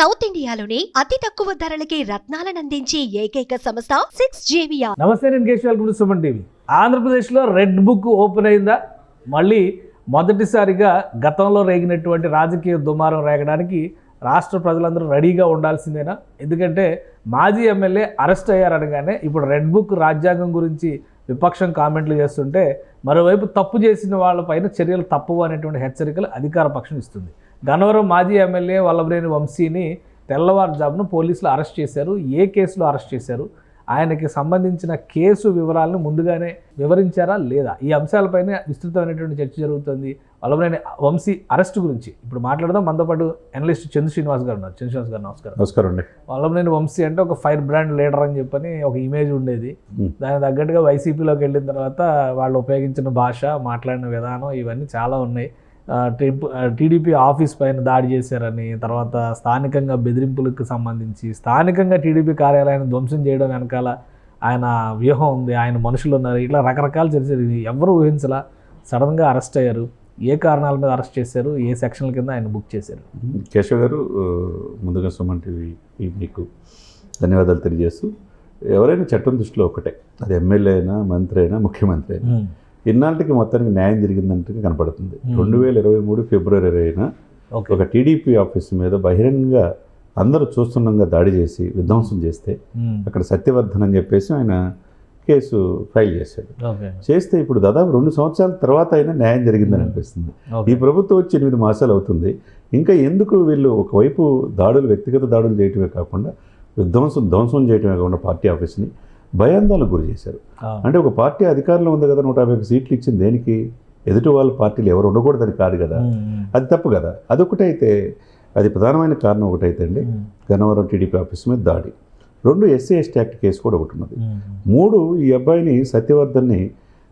South ఇండియాలోని అతి తక్కువ ధరలకి రత్నాలను అందించే ఏకైక సంస్థ 6JVR. నమస్తే, నేను Keshav. Welcome to Suman TV. ఆంధ్రప్రదేశ్లో రెడ్ బుక్ ఓపెన్ అయిందా? మళ్ళీ మొదటిసారిగా గతంలో రేగినటువంటి రాజకీయ దుమారం రేగడానికి రాష్ట్ర ప్రజలందరూ రెడీగా ఉండాల్సిందేనా? ఎందుకంటే మాజీ ఎమ్మెల్యే అరెస్ట్ అయ్యారనగానే ఇప్పుడు రెడ్ బుక్ రాజ్యాంగం గురించి విపక్షం కామెంట్లు చేస్తుంటే, మరోవైపు తప్పు చేసిన వాళ్ళపైన చర్యలు తప్పవు అనేటువంటి హెచ్చరికలు అధికార పక్షం ఇస్తుంది. గన్నవరం మాజీ ఎమ్మెల్యే వల్లభనేని వంశీని తెల్లవారుజామున పోలీసులు అరెస్ట్ చేశారు. ఏ కేసులో అరెస్ట్ చేశారు? ఆయనకి సంబంధించిన కేసు వివరాలను ముందుగానే వివరించారా లేదా? ఈ అంశాలపైన విస్తృతమైనటువంటి చర్చ జరుగుతుంది. వల్లభనేని వంశీ అరెస్ట్ గురించి ఇప్పుడు మాట్లాడదాం. మనతో పాటు అనలిస్ట్ చంద్ర శ్రీనివాస్ గారు ఉన్నారు. చంద్ర శ్రీనివాస్ గారు నమస్కారం. నమస్కారం అండి. వల్లభనేని వంశీ అంటే ఒక ఫైర్ బ్రాండ్ లీడర్ అని చెప్పని ఒక ఇమేజ్ ఉండేది. దానికి తగ్గట్టుగా వైసీపీలోకి వెళ్ళిన తర్వాత వాళ్ళు ఉపయోగించిన భాష, మాట్లాడిన విధానం ఇవన్నీ చాలా ఉన్నాయి. టీడీపీ ఆఫీస్ పైన దాడి చేశారని, తర్వాత స్థానికంగా బెదిరింపులకు సంబంధించి స్థానికంగా టీడీపీ కార్యాలయాన్ని ధ్వంసం చేయడం వెనకాల ఆయన వ్యూహం ఉంది, ఆయన మనుషులు ఉన్నారు, ఇట్లా రకరకాల చర్చలు ఎవరు ఊహించలా. సడన్గా అరెస్ట్ అయ్యారు. ఏ కారణాల మీద అరెస్ట్ చేశారు? ఏ సెక్షన్ల కింద ఆయన బుక్ చేశారు? కేశవ్ గారు, ముందుగా సుమన్ టీవీ మీకు ధన్యవాదాలు తెలియజేస్తూ, ఎవరైనా చట్టం దృష్టిలో ఒకటే, అది ఎమ్మెల్యే అయినా, మంత్రి అయినా, ముఖ్యమంత్రి అయినా, ఇన్నాళ్ళకి మొత్తానికి న్యాయం జరిగిందంటే కనపడుతుంది. 2023 ఫిబ్రవరి 20న ఒక టీడీపీ ఆఫీస్ మీద బహిరంగ అందరూ చూస్తుండగా దాడి చేసి విధ్వంసం చేస్తే అక్కడ సత్యవర్ధన్ అని చెప్పేసి ఆయన కేసు ఫైల్ చేశాడు. చేస్తే ఇప్పుడు దాదాపు 2 సంవత్సరాల తర్వాత అయినా న్యాయం జరిగిందని అనిపిస్తుంది. ఈ ప్రభుత్వం వచ్చి 8 మాసాలు అవుతుంది. ఇంకా ఎందుకు వీళ్ళు ఒకవైపు దాడులు, వ్యక్తిగత దాడులు చేయటమే కాకుండా ధ్వంసం చేయటమే కాకుండా పార్టీ ఆఫీస్ని భయాందోళనకు గురి చేశారు. అంటే ఒక పార్టీ అధికారంలో ఉంది కదా, 150 సీట్లు ఇచ్చింది దేనికి? ఎదుటి వాళ్ళ పార్టీలు ఎవరు ఉండకూడదని కాదు కదా, అది తప్పు కదా. అదొకటైతే, అది ప్రధానమైన కారణం ఒకటైతే అండి, గన్నవరం టీడీపీ ఆఫీస్ మీద దాడి. 2 SC ST యాక్ట్ కేసు కూడా ఒకటి ఉన్నది. 3 ఈ అబ్బాయిని సత్యవర్ధన్ని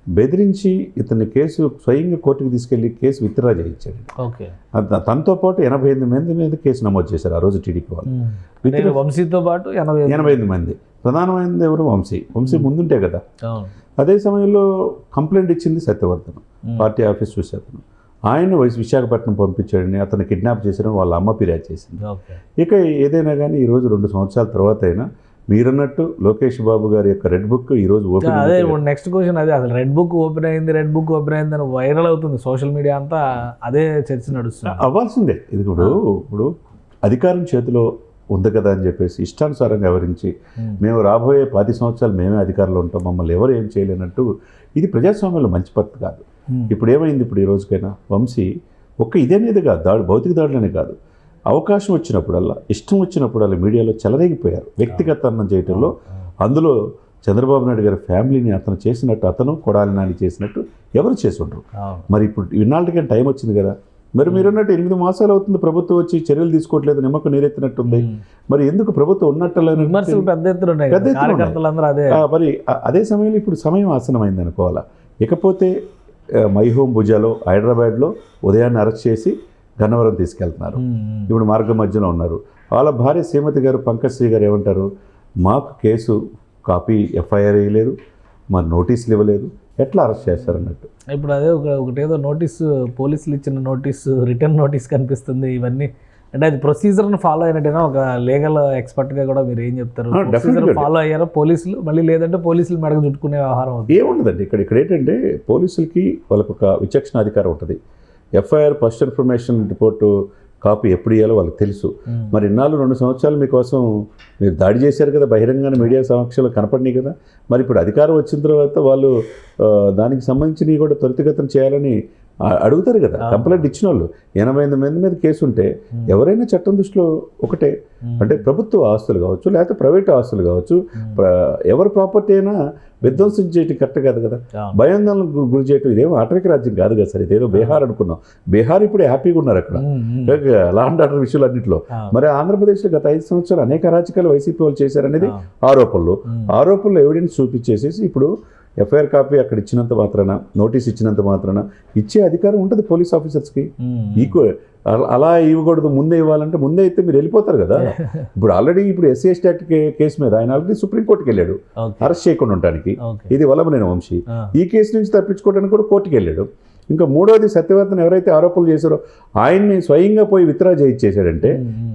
బెదిరించి ఇతని కేసు స్వయంగా కోర్టుకు తీసుకెళ్లి కేసు విత్డ్రా చేయించాడు. తనతో పాటు 88 మంది మీద కేసు నమోదు చేశారు ఆ రోజు టీడీపీ వాళ్ళు. వంశీతో పాటు 88 మంది. ప్రధానమైనది ఎవరు? వంశీ ముందుంటే కదా. అదే సమయంలో కంప్లైంట్ ఇచ్చింది సత్యవర్ధన్, పార్టీ ఆఫీస్ చూసి అతను. ఆయన విశాఖపట్నం పంపించాడని, అతను కిడ్నాప్ చేసిన వాళ్ళ అమ్మ ఫిర్యాదు చేసింది. ఇక ఏదైనా కానీ ఈరోజు 2 సంవత్సరాల తర్వాత అయినా మీరన్నట్టు లోకేష్ బాబు గారి యొక్క రెడ్ బుక్ ఈరోజు ఓపెన్. అదే నెక్స్ట్ క్వశ్చన్, అదే అసలు రెడ్ బుక్ ఓపెన్ అయింది అని వైరల్ అవుతుంది సోషల్ మీడియా అంతా. అదే చర్చ నడుస్తుంది. అవ్వాల్సిందే. ఇది ఇప్పుడు అధికారం చేతిలో ఉంది కదా అని చెప్పేసి ఇష్టానుసారంగా వివరించి మేము రాబోయే 10 సంవత్సరాలు మేమే అధికారంలో ఉంటాం, మమ్మల్ని ఎవరు ఏం చేయలేనట్టు, ఇది ప్రజాస్వామ్యంలో మంచి పద్ధతి కాదు. ఇప్పుడు ఏమైంది? ఇప్పుడు ఈ రోజుకైనా వంశీ ఇదేనేది కాదు, భౌతిక దాడులనే కాదు, అవకాశం వచ్చినప్పుడల్లా, ఇష్టం వచ్చినప్పుడల్లా మీడియాలో చెలరేగిపోయారు వ్యక్తిగతనం చేయటంలో. అందులో చంద్రబాబు నాయుడు గారి ఫ్యామిలీని అతను చేసినట్టు, అతను కొడాలి నాని చేసినట్టు ఎవరు చేసి ఉండరు. మరి ఇప్పుడు ఇన్నాళ్ళకైనా టైం వచ్చింది కదా. మరి మీరన్నట్టు 8 మాసాలు అవుతుంది ప్రభుత్వం వచ్చి చర్యలు తీసుకోవట్లేదు, నిమ్మకు నీరెత్తినట్టుంది. మరి ఎందుకు ప్రభుత్వం ఉన్నట్టలేదు? మరి అదే సమయంలో ఇప్పుడు సమయం ఆసనమైంది అనుకోవాలా. ఇకపోతే మై హోమ్ భుజాలో హైదరాబాద్లో ఉదయాన్నే అరెస్ట్ చేసి గన్నవరం తీసుకెళ్తున్నారు. ఇప్పుడు మార్గం మధ్యలో ఉన్నారు. వాళ్ళ భార్య శ్రీమతి గారు, పంకజ్ శ్రీ గారు ఏమంటారు? మాకు కేసు కాపీ FIR వేయలేదు, మరి నోటీసులు ఇవ్వలేదు, ఎట్లా అరెస్ట్ చేస్తారన్నట్టు. ఇప్పుడు అదే ఒకటేదో నోటీసు, పోలీసులు ఇచ్చిన నోటీసు, రిటర్న్ నోటీస్ కనిపిస్తుంది. ఇవన్నీ అంటే అది ప్రొసీజర్ని ఫాలో అయినట్టేనా? ఒక లీగల్ ఎక్స్పర్ట్గా కూడా మీరు ఏం చెప్తారు? ప్రొసీజర్ ఫాలో అయ్యారో పోలీసులు, మళ్ళీ లేదంటే పోలీసులు మెడకు చుట్టుకునే వ్యవహారం ఏముండదండి. ఇక్కడ ఏంటంటే పోలీసులకి వాళ్ళకు ఒక విచక్షణ అధికారం ఉంటుంది. FIR first information report copy ఎప్పుడు ఇవ్వాలో వాళ్ళకి తెలుసు. మరి ఇన్నాళ్ళు 2 సంవత్సరాలు మీకోసం మీరు దాడి చేశారు కదా, బహిరంగంగా మీడియా సమక్షంలో కనపడినాయి కదా. మరి ఇప్పుడు అధికారం వచ్చిన తర్వాత వాళ్ళు దానికి సంబంధించినవి కూడా త్వరితగతం చేయాలని అడుగుతారు కదా. కంప్లైంట్ ఇచ్చిన వాళ్ళు 88 మంది మీద కేసు ఉంటే ఎవరైనా చట్టం దృష్టిలో ఒకటే, అంటే ప్రభుత్వ ఆస్తులు కావచ్చు, లేకపోతే ప్రైవేట్ ఆస్తులు కావచ్చు, ఎవరి ప్రాపర్టీ అయినా విధ్వంసం చేయటం కరెక్ట్ కాదు కదా. భయాందోళనకు గురి చేయటం ఇదేమో ఆటవిక రాజ్యం కాదు కదా సార్. ఇదేదో బీహార్ అనుకున్నాం. బీహార్ ఇప్పుడు హ్యాపీగా ఉన్నారు అక్కడ లా అండ్ ఆర్డర్ విషయాలు అన్నింటిలో. మరి ఆంధ్రప్రదేశ్లో గత 5 సంవత్సరాలు అనేక అరాచకాలు వైసీపీ వాళ్ళు చేశారనేది ఆరోపణలు ఎవిడెన్స్ చూపించేసేసి ఇప్పుడు FIR కాపీ అక్కడ ఇచ్చినంత మాత్రాన, నోటీస్ ఇచ్చినంత మాత్రాన ఇచ్చే అధికారం ఉంటుంది పోలీస్ ఆఫీసర్స్కి. అలా ఇవ్వకూడదు, ముందే ఇవ్వాలంటే ముందే అయితే మీరు వెళ్ళిపోతారు కదా. ఇప్పుడు ఆల్రెడీ ఇప్పుడు SC ST యాక్ట్ కేసు మీద ఆయన ఆల్రెడీ సుప్రీంకోర్టుకి వెళ్ళాడు అరెస్ట్ చేయకుండా ఉండడానికి. ఇది వల్లభనేని వంశీ. ఈ కేసు నుంచి తప్పించుకోవడానికి కూడా కోర్టుకి వెళ్ళాడు. ఇంకా మూడోది సత్యవర్ధన్ ఎవరైతే ఆరోపణలు చేశారో ఆయన్ని స్వయంగా పోయి విత్డ్రా చేయించేశాడంటే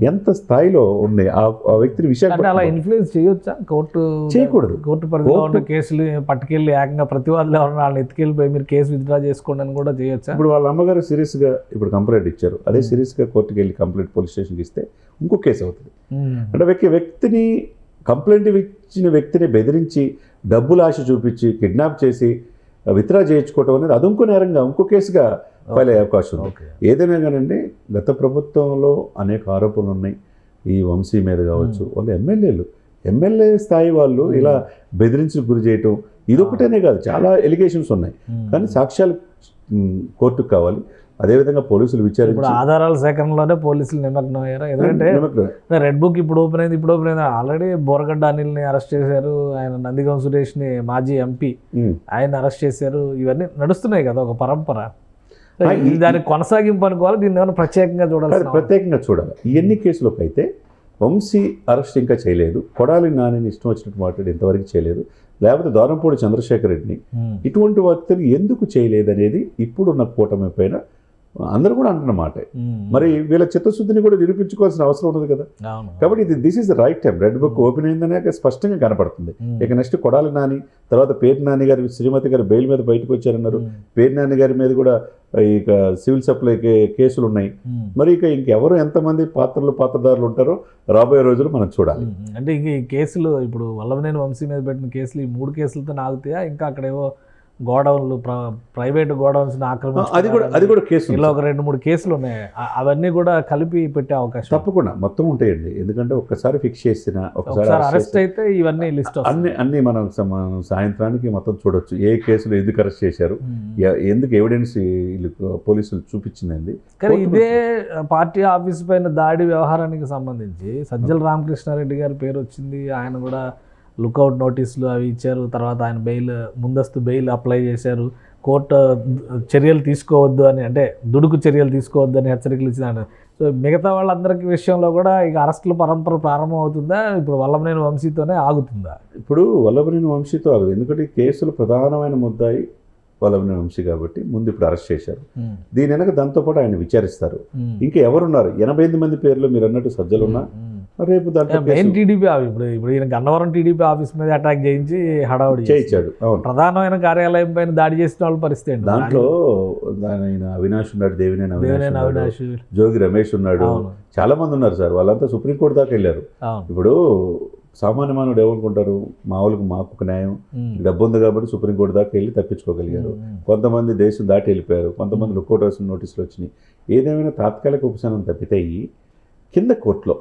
ఎంత స్థాయిలో ఉంది ఆ వ్యక్తిని అంటే అలా విశాఖ ఇన్ఫ్లుయెన్స్ చేయొచ్చా? కోర్టు చేయకూడదు. కోర్టు పరిధిలో ఉన్న కేసులు పట్టుకెళ్ళి ఏకంగా ప్రతివాదులు ఎవరైనా వాళ్ళని ఎత్తుకెళ్ళిపోయి మీరు కేసు విత్డ్రా చేసుకోండి అని కూడా చేయొచ్చా? ఇప్పుడు వాళ్ళ అమ్మగారు సీరియస్గా ఇప్పుడు కంప్లైంట్ ఇచ్చారు, అదే సీరియస్గా కోర్టుకి వెళ్ళి కంప్లైంట్ పోలీస్ స్టేషన్కి ఇస్తే ఇంకో కేసు అవుతుంది. అంటే వ్యక్తిని కంప్లైంట్ ఇచ్చిన వ్యక్తిని బెదిరించి డబ్బులు ఆశ చూపించి కిడ్నాప్ చేసి విత్డ్రా చేయించుకోవడం అనేది అది ఇంకో నేరంగా ఇంకో కేసుగా ఫైల్ అయ్యే అవకాశం ఉంది. ఏదైనా కానండి గత ప్రభుత్వంలో అనేక ఆరోపణలు ఉన్నాయి ఈ వంశీ మీద కావచ్చు, వాళ్ళు ఎమ్మెల్యే స్థాయి వాళ్ళు ఇలా బెదిరించి గురి చేయటం ఇదొకటేనే కాదు, చాలా ఎలిగేషన్స్ ఉన్నాయి. కానీ సాక్ష్యాలు కోర్టుకు కావాలి, అదేవిధంగా పోలీసులు విచారించి ఇప్పుడు ఆధారాల సేకరణలోనే పోలీసులు నిమగ్నం అయ్యారు. ఎందుకంటే రెడ్ బుక్ ఇప్పుడు ఓపెన్ అయింది. ఆల్రెడీ బోరగడ్డ అనిల్ని అరెస్ట్ చేశారు, ఆయన నందిగం సురేష్ని మాజీ ఎంపీ ఆయన అరెస్ట్ చేశారు. ఇవన్నీ నడుస్తున్నాయి కదా ఒక పరంపర. దానికి కొనసాగింపు అనుకోవాలి, దీన్ని ఏమైనా ప్రత్యేకంగా చూడాలి? ప్రత్యేకంగా చూడాలి. ఇవన్నీ కేసులకు అయితే వంశీ అరెస్ట్ ఇంకా చేయలేదు, కొడాలి నానిని ఇష్టం వచ్చినట్టు మాట్లాడి ఇంతవరకు చేయలేదు, లేకపోతే దోరంపూడి చంద్రశేఖర్ రెడ్డిని ఇటువంటి వ్యక్తులు ఎందుకు చేయలేదు అనేది ఇప్పుడున్న కూటమి పైన అందరూ కూడా అంటున్న మాట. మరి వీళ్ళ చిత్తశుద్ధిని కూడా నిరూపించుకోవాల్సిన అవసరం ఉన్నది కదా. కాబట్టి this is the right time. Red book open అయిందనే స్పష్టంగా కనపడుతుంది. ఇక నెక్స్ట్ కొడాలి నాని, తర్వాత పేరు నాని గారు, శ్రీమతి గారు బెయిల్ మీద బయటకు వచ్చారన్నారు. పేరు నాని గారి మీద కూడా ఇక సివిల్ సప్లై కేసులు ఉన్నాయి. మరి ఇక ఇంకెవరు ఎంతమంది పాత్రదారులు ఉంటారో రాబోయే రోజులు మనం చూడాలి. అంటే ఇంక ఈ కేసులు ఇప్పుడు వల్లభనేని వంశీ మీద పెట్టిన కేసులు ఈ 3 కేసులతో ఆగుతాయా? ఇంకా అక్కడేవో గోడౌన్లు, ప్రైవేట్ గోడౌన్స్ ఆక్రమించి అది కూడా కేసు ఇలా ఒక 2-3 కేసులు ఉన్నాయి. అవన్నీ కూడా కలిపి పెట్టే అవకాశం తప్పకుండా మొత్తం ఉంటాయండి. ఎందుకంటే ఒక్కసారి ఫిక్స్ చేసిన ఒకసారి అరెస్ట్ అయితే ఇవన్నీ లిస్ట్ అన్ని మనం సాయంత్రానికి మొత్తం చూడొచ్చు. ఏ కేసులు ఎందుకు అరెస్ట్ చేశారు, ఎందుకు ఎవిడెన్స్ పోలీసులు చూపించింది. కానీ ఇదే పార్టీ ఆఫీస్ పైన దాడి వ్యవహారానికి సంబంధించి సజ్జల రామకృష్ణారెడ్డి గారి పేరు వచ్చింది. ఆయన కూడా లుకౌట్ నోటీసులు అవి ఇచ్చారు. తర్వాత ఆయన ముందస్తు బెయిల్ అప్లై చేశారు. కోర్టు చర్యలు తీసుకోవద్దు అని, అంటే దుడుకు చర్యలు తీసుకోవద్దు అని హెచ్చరికలు ఇచ్చింది. సో మిగతా వాళ్ళందరికీ విషయంలో కూడా ఇక అరెస్టుల పరంపర ప్రారంభం అవుతుందా? ఇప్పుడు వల్లభనేని వంశీతోనే ఆగుతుందా? ఇప్పుడు వల్లభనేని వంశీతో ఆగుతుంది. ఎందుకంటే కేసులు ప్రధానమైన ముద్దాయి వల్లభనేని వంశీ కాబట్టి ముందు ఇప్పుడు అరెస్ట్ చేశారు. దీని వెనక దాంతోపాటు ఆయన విచారిస్తారు. ఇంకా ఎవరున్నారు? 88 మంది పేర్లు మీరు అన్నట్టు సజ్జలున్నా రేపు మెయిన్ టీడీపీ ఇప్పుడు ఈయన గన్నవరం టీడీపీ ఆఫీస్ మీద అటాక్ చేయించి హడావుడి చేయించాడు. ప్రధానమైన కార్యాలయం పైన దాడి చేసిన వాళ్ళ పరిస్థితి. దాంట్లో ఆయన అవినాష్ ఉన్నాడు, దేవినేని అవినాష్, జోగి రమేష్ ఉన్నాడు, చాలా మంది ఉన్నారు సార్. వాళ్ళంతా సుప్రీంకోర్టు దాకా వెళ్ళారు. ఇప్పుడు సామాన్య మానవుడు ఎవరుకుంటారు? మాకు ఒక న్యాయం, డబ్బు ఉంది కాబట్టి సుప్రీంకోర్టు దాకా వెళ్ళి తప్పించుకోగలిగారు. కొంతమంది దేశం దాటి వెళ్ళిపోయారు, కొంతమంది లుకౌట్ నోటీసులు వచ్చినాయి. ఏదేమైనా తాత్కాలిక ఉపశమనం తప్పితే కింద కోర్టులో,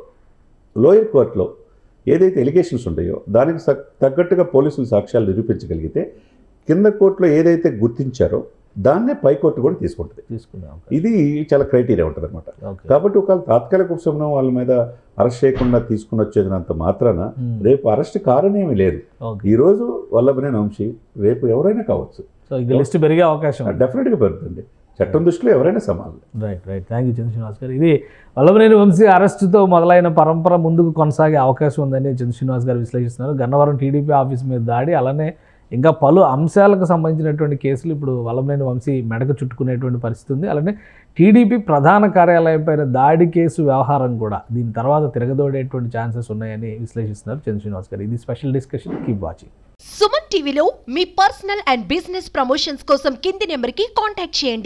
లోయర్ కోర్టులో ఏదైతే ఎలిగేషన్స్ ఉంటాయో దానికి తగ్గట్టుగా పోలీసులు సాక్ష్యాలు నిరూపించగలిగితే కింద కోర్టులో ఏదైతే గుర్తించారో దాన్నే పై కోర్టు కూడా తీసుకుంటాం. ఇది చాలా క్రైటీరియా ఉంటుంది అనమాట. కాబట్టి ఒకవేళ తాత్కాలిక ఉపశమనం వాళ్ళ మీద అరెస్ట్ చేయకుండా తీసుకుని వచ్చేదినంత మాత్రాన రేపు అరెస్ట్ కారణమేమీ లేదు. ఈరోజు వల్లభనేని వంశీ, రేపు ఎవరైనా కావచ్చు. లిస్ట్ పెరిగే అవకాశం డెఫినెట్గా పెరుగుతుంది. చట్టం దృష్టిలో ఎవరైనా సమానం. రైట్. థ్యాంక్ యూ చంద్రశ్రీనివాస్ గారు. ఇది వల్లభనేని వంశీ అరెస్టుతో మొదలైన పరంపర ముందుకు కొనసాగే అవకాశం ఉందని చంద్రశ్రీనివాస్ గారు విశ్లేషిస్తున్నారు. గన్నవరం టీడీపీ ఆఫీస్ మీద దాడి, అలానే ఇంకా పలు అంశాలకు సంబంధించినటువంటి కేసులు ఇప్పుడు వల్లభనేని వంశీ మెడకు చుట్టుకునేటువంటి పరిస్థితి ఉంది. అలానే టీడీపీ ప్రధాన కార్యాలయం పైన దాడి కేసు వ్యవహారం కూడా దీని తర్వాత తిరగదోడేటువంటి ఛాన్సెస్ ఉన్నాయని విశ్లేషిస్తున్నారు చంద్రశ్రీనివాస్ గారు. ఇది special discussion. Keep watching. Suman టీవీలో మీ పర్సనల్ అండ్ బిజినెస్ ప్రమోషన్స్ కోసం కింది నెంబర్కి కాంటాక్ట్ చేయండి.